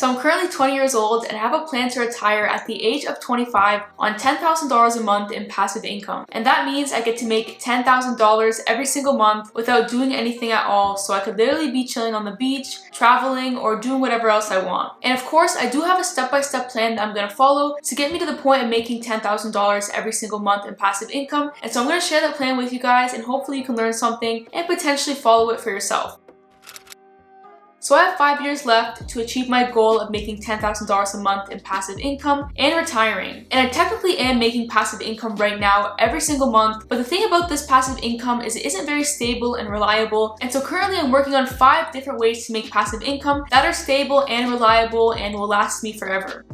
So I'm currently 20 years old and I have a plan to retire at the age of 25 on $10,000 a month in passive income. And that means I get to make $10,000 every single month without doing anything at all, so I could literally be chilling on the beach, traveling, or doing whatever else I want. And of course, I do have a step-by-step plan that I'm going to follow to get me to the point of making $10,000 every single month in passive income. And so I'm going to share that plan with you guys, and hopefully you can learn something and potentially follow it for yourself. So I have 5 years left to achieve my goal of making $10,000 a month in passive income and retiring. And I technically am making passive income right now every single month, but the thing about this passive income is it isn't very stable and reliable. And so currently I'm working on 5 different ways to make passive income that are stable and reliable and will last me forever.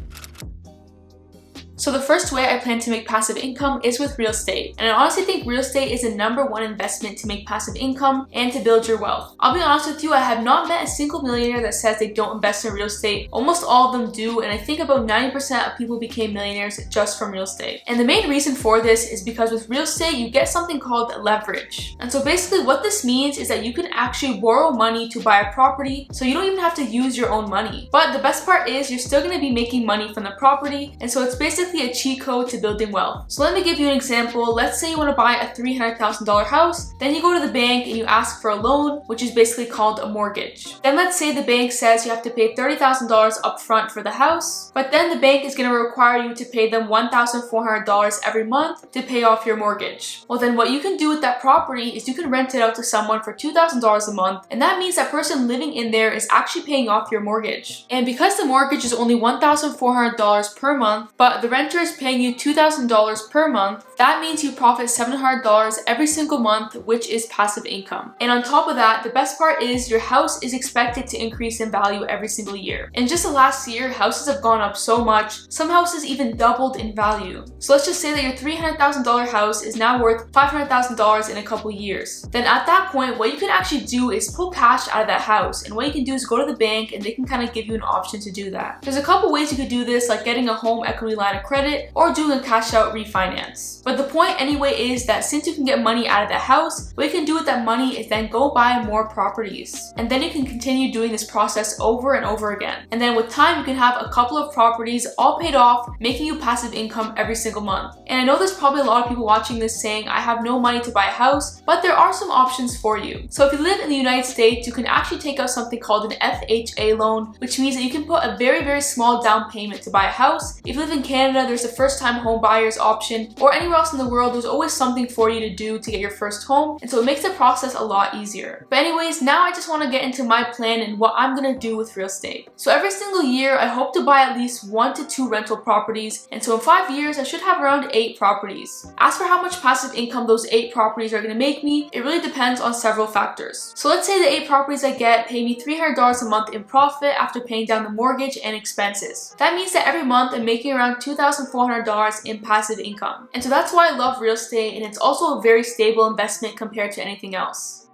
So the first way I plan to make passive income is with real estate. And I honestly think real estate is the #1 investment to make passive income and to build your wealth. I'll be honest with you, I have not met a single millionaire that says they don't invest in real estate. Almost all of them do, and I think about 90% of people became millionaires just from real estate. And the main reason for this is because with real estate, you get something called leverage. And so basically what this means is that you can actually borrow money to buy a property, so you don't even have to use your own money. But the best part is you're still going to be making money from the property, and so it's basically a cheat code to building wealth. So let me give you an example. Let's say you want to buy a $300,000 house, then you go to the bank and you ask for a loan, which is basically called a mortgage. Then let's say the bank says you have to pay $30,000 upfront for the house, but then the bank is going to require you to pay them $1,400 every month to pay off your mortgage. Well, then what you can do with that property is you can rent it out to someone for $2,000 a month, and that means that person living in there is actually paying off your mortgage. And because the mortgage is only $1,400 per month, but the renter is paying you $2,000 per month, that means you profit $700 every single month, which is passive income. And on top of that, the best part is your house is expected to increase in value every single year. In just the last year, houses have gone up so much, some houses even doubled in value. So let's just say that your $300,000 house is now worth $500,000 in a couple years. Then at that point, what you can actually do is pull cash out of that house. And what you can do is go to the bank and they can kind of give you an option to do that. There's a couple ways you could do this, like getting a home equity line of credit or doing a cash out refinance. But the point anyway is that since you can get money out of the house, what you can do with that money is then go buy more properties. And then you can continue doing this process over and over again. And then with time, you can have a couple of properties all paid off, making you passive income every single month. And I know there's probably a lot of people watching this saying, I have no money to buy a house, but there are some options for you. So if you live in the United States, you can actually take out something called an FHA loan, which means that you can put a very, very small down payment to buy a house. If you live in Canada, there's a first-time home buyers option, or anywhere else in the world, there's always something for you to do to get your first home, and so it makes the process a lot easier. But anyways, now I just want to get into my plan and what I'm going to do with real estate. So every single year, I hope to buy at least 1 to 2 rental properties, and so in 5 years, I should have around 8 properties. As for how much passive income those 8 properties are going to make me, it really depends on several factors. So let's say the 8 properties I get pay me $300 a month in profit after paying down the mortgage and expenses. That means that every month I'm making around $2,400 in passive income. And so that's why I love real estate, and it's also a very stable investment compared to anything else.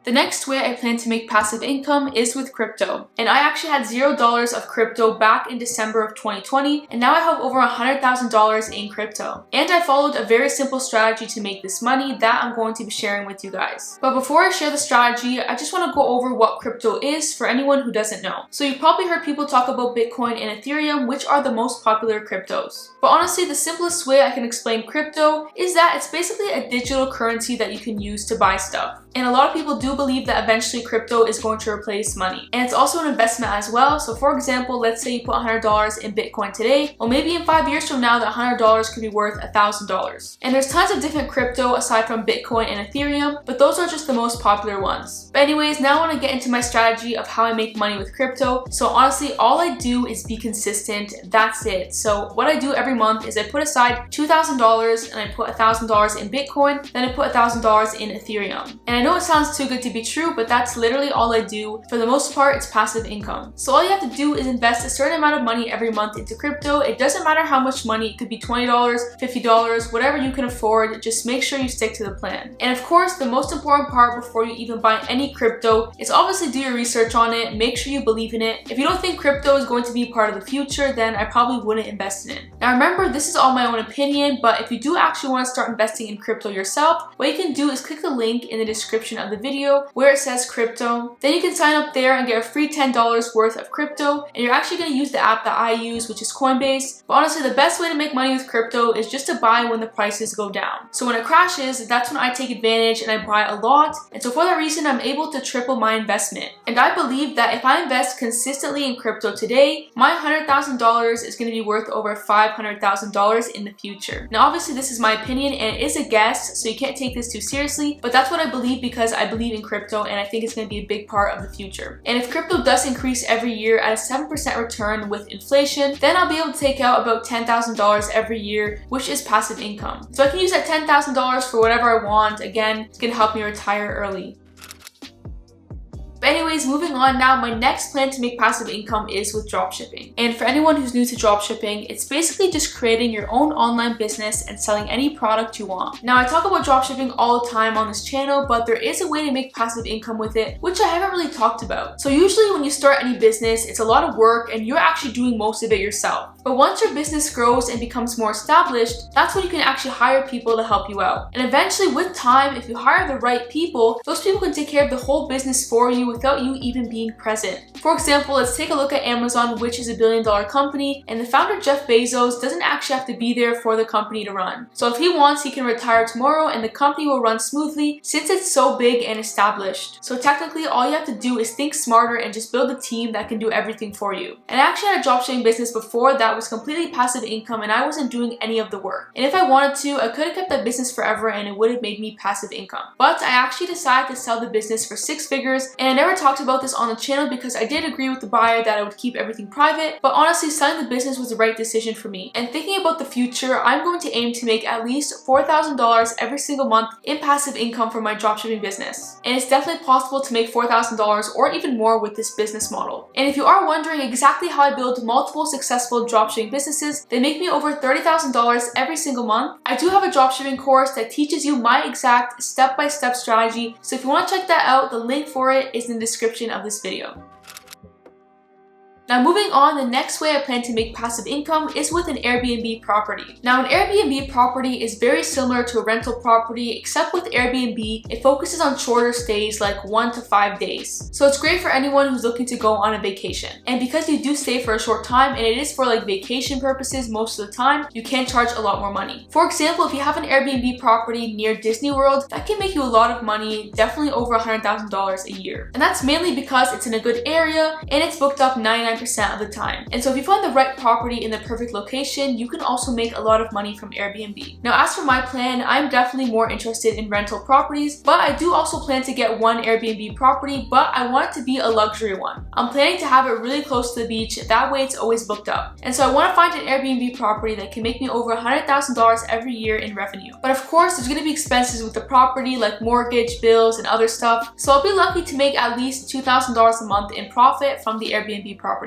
The next way I plan to make passive income is with crypto. And I actually had $0 of crypto back in December of 2020, and now I have over $100,000 in crypto. And I followed a very simple strategy to make this money that I'm going to be sharing with you guys. But before I share the strategy, I just want to go over what crypto is for anyone who doesn't know. So you've probably heard people talk about Bitcoin and Ethereum, which are the most popular cryptos. But honestly, the simplest way I can explain crypto is that it's basically a digital currency that you can use to buy stuff. And a lot of people do believe that eventually crypto is going to replace money. And it's also an investment as well. So for example, let's say you put $100 in Bitcoin today. Well, maybe in 5 years from now, that $100 could be worth $1,000. And there's tons of different crypto aside from Bitcoin and Ethereum, but those are just the most popular ones. But anyways, now I want to get into my strategy of how I make money with crypto. So honestly, all I do is be consistent. That's it. So what I do every month is I put aside $2,000 and I put $1,000 in Bitcoin, then I put $1,000 in Ethereum. And I know it sounds too good to be true, but that's literally all I do. For the most part, it's passive income. So all you have to do is invest a certain amount of money every month into crypto. It doesn't matter how much money. It could be $20, $50, whatever you can afford. Just make sure you stick to the plan. And of course, the most important part before you even buy any crypto is obviously do your research on it. Make sure you believe in it. If you don't think crypto is going to be part of the future, then I probably wouldn't invest in it. Now remember, this is all my own opinion, but if you do actually want to start investing in crypto yourself, what you can do is click the link in the description description of the video where it says crypto. Then you can sign up there and get a free $10 worth of crypto, and you're actually going to use the app that I use, which is Coinbase. But honestly, the best way to make money with crypto is just to buy when the prices go down. So when it crashes, that's when I take advantage and I buy a lot, and so for that reason I'm able to triple my investment. And I believe that if I invest consistently in crypto today, my $100,000 is going to be worth over $500,000 in the future. Now obviously this is my opinion and it is a guess, so you can't take this too seriously, but that's what I believe because I believe in crypto and I think it's going to be a big part of the future. And if crypto does increase every year at a 7% return with inflation, then I'll be able to take out about $10,000 every year, which is passive income. So I can use that $10,000 for whatever I want. Again, it's going to help me retire early. But anyways, moving on now, my next plan to make passive income is with dropshipping. And for anyone who's new to dropshipping, it's basically just creating your own online business and selling any product you want. Now I talk about dropshipping all the time on this channel, but there is a way to make passive income with it, which I haven't really talked about. So usually when you start any business, it's a lot of work and you're actually doing most of it yourself. But once your business grows and becomes more established, that's when you can actually hire people to help you out. And eventually with time, if you hire the right people, those people can take care of the whole business for you without you even being present. For example, let's take a look at Amazon, which is a billion-dollar company, and the founder Jeff Bezos doesn't actually have to be there for the company to run. So if he wants, he can retire tomorrow and the company will run smoothly since it's so big and established. So technically, all you have to do is think smarter and just build a team that can do everything for you. And I actually had a dropshipping business before that was completely passive income and I wasn't doing any of the work. And if I wanted to, I could have kept that business forever and it would have made me passive income. But I actually decided to sell the business for 6 figures, and I never talked about this on the channel because I did agree with the buyer that I would keep everything private, but honestly selling the business was the right decision for me. And thinking about the future, I'm going to aim to make at least $4,000 every single month in passive income from my dropshipping business. And it's definitely possible to make $4,000 or even more with this business model. And if you are wondering exactly how I build multiple successful dropshipping businesses that make me over $30,000 every single month, I do have a dropshipping course that teaches you my exact step-by-step strategy. So if you want to check that out, the link for it is in the description of this video. Now moving on, the next way I plan to make passive income is with an Airbnb property. Now an Airbnb property is very similar to a rental property, except with Airbnb, it focuses on shorter stays like 1 to 5 days. So it's great for anyone who's looking to go on a vacation. And because you do stay for a short time and it is for like vacation purposes most of the time, you can charge a lot more money. For example, if you have an Airbnb property near Disney World, that can make you a lot of money, definitely over $100,000 a year. And that's mainly because it's in a good area and it's booked up 99% of the time. And so if you find the right property in the perfect location, you can also make a lot of money from Airbnb. Now as for my plan, I'm definitely more interested in rental properties, but I do also plan to get one Airbnb property, but I want it to be a luxury one. I'm planning to have it really close to the beach, that way it's always booked up. And so I want to find an Airbnb property that can make me over $100,000 every year in revenue. But of course, there's going to be expenses with the property like mortgage, bills, and other stuff. So I'll be lucky to make at least $2,000 a month in profit from the Airbnb property.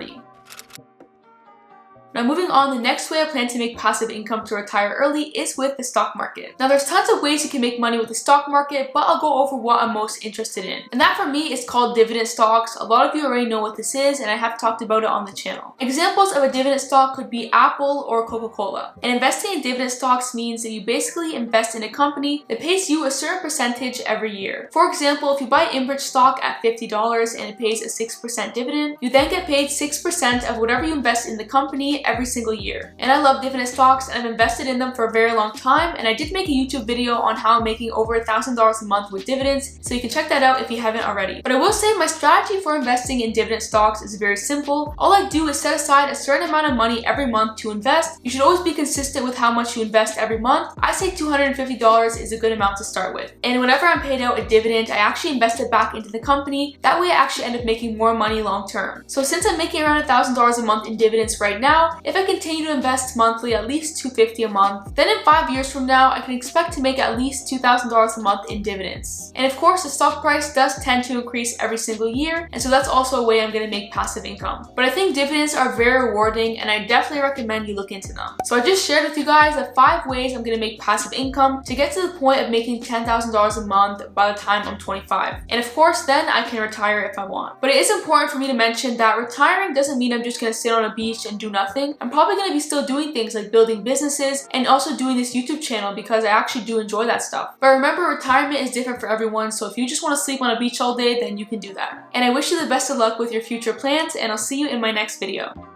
Now moving on, the next way I plan to make passive income to retire early is with the stock market. Now there's tons of ways you can make money with the stock market, but I'll go over what I'm most interested in. And that for me is called dividend stocks. A lot of you already know what this is and I have talked about it on the channel. Examples of a dividend stock could be Apple or Coca-Cola. And investing in dividend stocks means that you basically invest in a company that pays you a certain percentage every year. For example, if you buy Inbridge stock at $50 and it pays a 6% dividend, you then get paid 6% of whatever you invest in the company every single year. And I love dividend stocks and I've invested in them for a very long time, and I did make a YouTube video on how I'm making over $1,000 a month with dividends, so you can check that out if you haven't already. But I will say my strategy for investing in dividend stocks is very simple. All I do is set aside a certain amount of money every month to invest. You should always be consistent with how much you invest every month. I say $250 is a good amount to start with. And whenever I'm paid out a dividend, I actually invest it back into the company. That way I actually end up making more money long term. So since I'm making around $1,000 a month in dividends right now, if I continue to invest monthly at least $250 a month, then in 5 years from now, I can expect to make at least $2,000 a month in dividends. And of course, the stock price does tend to increase every single year, and so that's also a way I'm going to make passive income. But I think dividends are very rewarding, and I definitely recommend you look into them. So I just shared with you guys the 5 ways I'm going to make passive income to get to the point of making $10,000 a month by the time I'm 25. And of course, then I can retire if I want. But it is important for me to mention that retiring doesn't mean I'm just going to sit on a beach and do nothing. doing, I'm probably going to be still doing things like building businesses and also doing this YouTube channel because I actually do enjoy that stuff. But remember, retirement is different for everyone, so if you just want to sleep on a beach all day, then you can do that. And I wish you the best of luck with your future plans, and I'll see you in my next video.